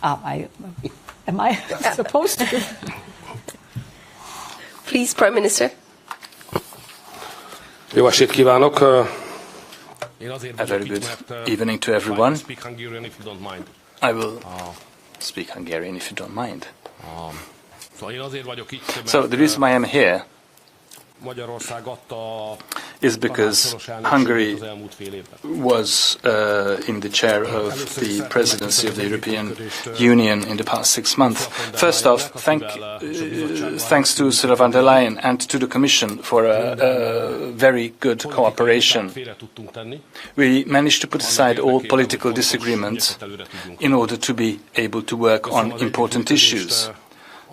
Am I supposed to? Please, Prime Minister. Jó estét kívánok! A very good evening to everyone. I will speak Hungarian if you don't mind. So the reason why I'm here is because Hungary was in the chair of the presidency of the European Union in the past 6 months. First off, thanks to Ursula von der Leyen and to the Commission for a very good cooperation. We managed to put aside all political disagreements in order to be able to work on important issues.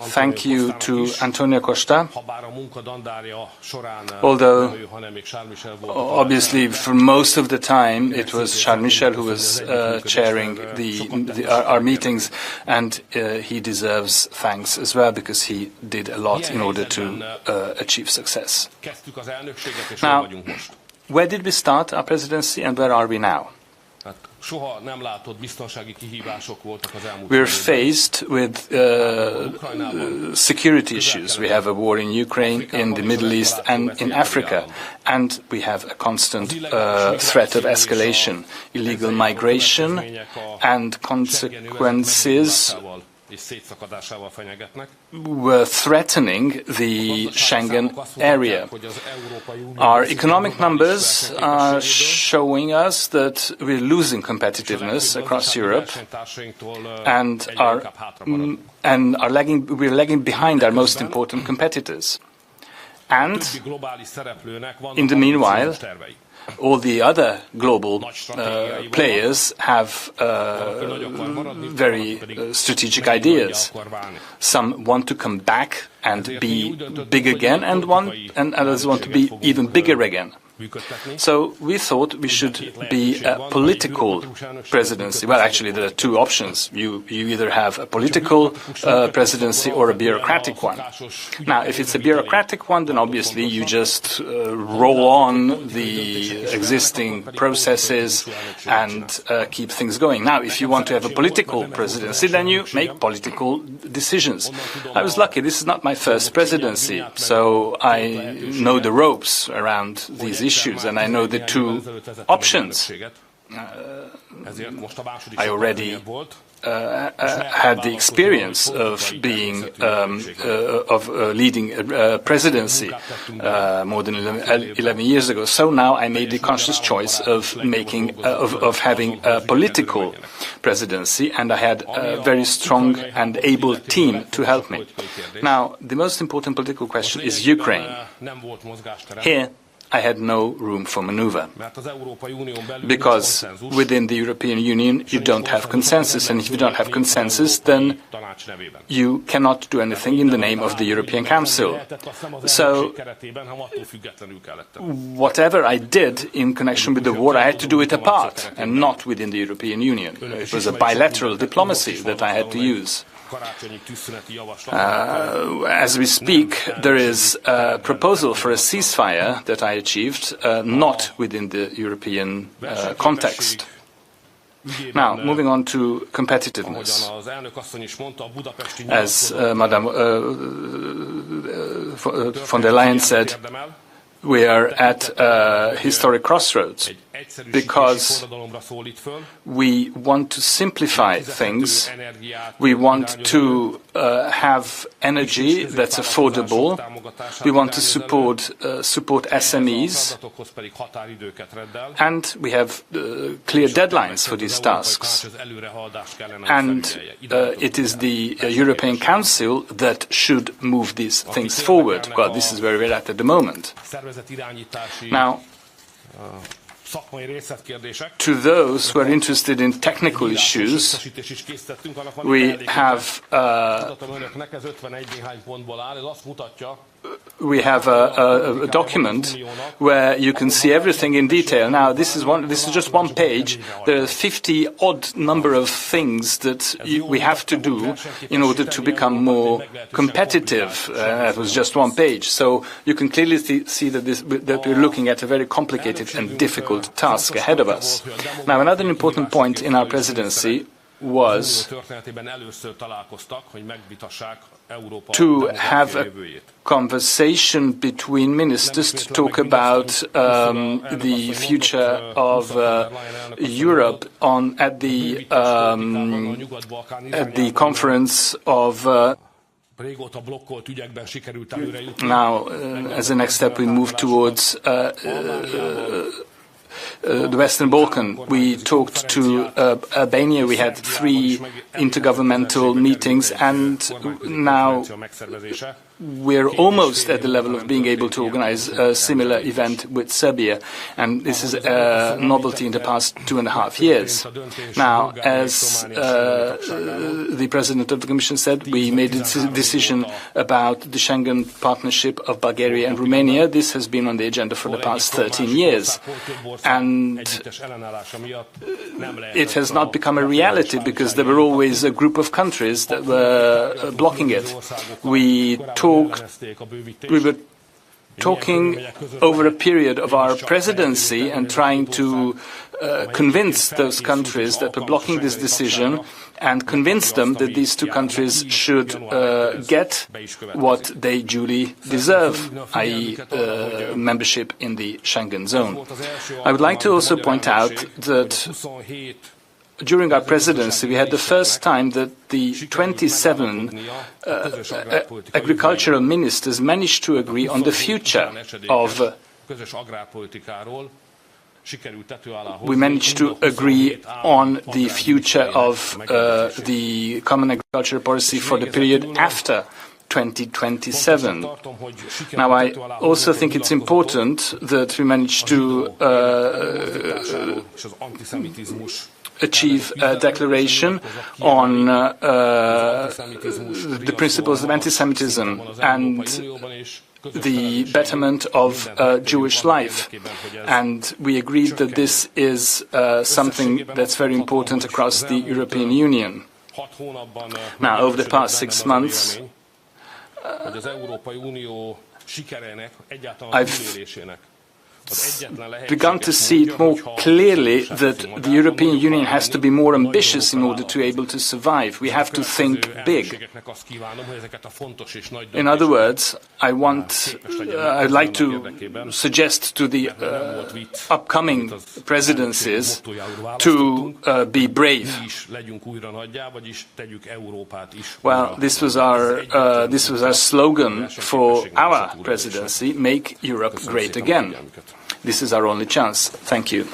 Thank you to Antonio Costa, although obviously for most of the time it was Charles Michel who was chairing our meetings, and he deserves thanks as well because he did a lot in order to achieve success. Now, where did we start our presidency and where are we now? We're faced with security issues. We have a war in Ukraine, in the Middle East and in Africa, and we have a constant threat of escalation, illegal migration and consequences were threatening the Schengen area. Our economic numbers are showing us that we're losing competitiveness across Europe and we're lagging behind our most important competitors. And in the meanwhile, all the other global players have very strategic ideas. Some want to come back and be big again, and others want to be even bigger again. So we thought we should be a political presidency. Well, actually, there are two options. You either have a political presidency or a bureaucratic one. Now, if it's a bureaucratic one, then obviously you just roll on the existing processes and keep things going. Now, if you want to have a political presidency, then you make political decisions. I was lucky. This is not my first presidency, so I know the ropes around these issues, and I know the two options. I already had the experience of being leading a presidency more than 11 years ago. So now I made the conscious choice of having a political presidency, and I had a very strong and able team to help me. Now, the most important political question is Ukraine. Here, I had no room for maneuver, because within the European Union you don't have consensus, and if you don't have consensus, then you cannot do anything in the name of the European Council. So whatever I did in connection with the war, I had to do it apart and not within the European Union. It was a bilateral diplomacy that I had to use. As we speak, there is a proposal for a ceasefire that I achieved, not within the European context. Now, moving on to competitiveness. As Madame von der Leyen said, we are at a historic crossroads because we want to simplify things. We want to have energy that's affordable. We want to support SMEs, and we have clear deadlines for these tasks. And it is the European Council that should move these things forward. Well, this is where we're at the moment. Now, to those who are interested in technical issues, we have a document where you can see everything in detail. Now, this is just one page. There are 50-odd number of things that we have to do in order to become more competitive. That was just one page. So you can clearly see that we're looking at a very complicated and difficult task ahead of us. Now, another important point in our presidency was to have a conversation between ministers to talk about the future of Europe at the conference of now, as a next step, we move towards the Western Balkans. We talked to Albania. We had 3 intergovernmental meetings, and now we're almost at the level of being able to organize a similar event with Serbia, and this is a novelty in the past 2.5 years. Now, as the President of the Commission said, we made a decision about the Schengen partnership of Bulgaria and Romania. This has been on the agenda for the past 13 years, and it has not become a reality because there were always a group of countries that were blocking it. We were talking over a period of our presidency and trying to convince those countries that were blocking this decision and convince them that these 2 countries should get what they duly deserve, i.e. membership in the Schengen zone. I would like to also point out that during our presidency, we had the first time that the 27 agricultural ministers managed to agree on the future of. We managed to agree on the future of the common agricultural policy for the period after 2027. Now, I also think it's important that we managed to achieve a declaration on the principles of anti-Semitism and the betterment of Jewish life. And we agreed that this is something that's very important across the European Union. Now, over the past 6 months, I've begun to see it more clearly that the European Union has to be more ambitious in order to be able to survive. We have to think big. In other words, I'd like to suggest to the upcoming presidencies to be brave. Well, this was our slogan for our presidency: "Make Europe great again." This is our only chance. Thank you.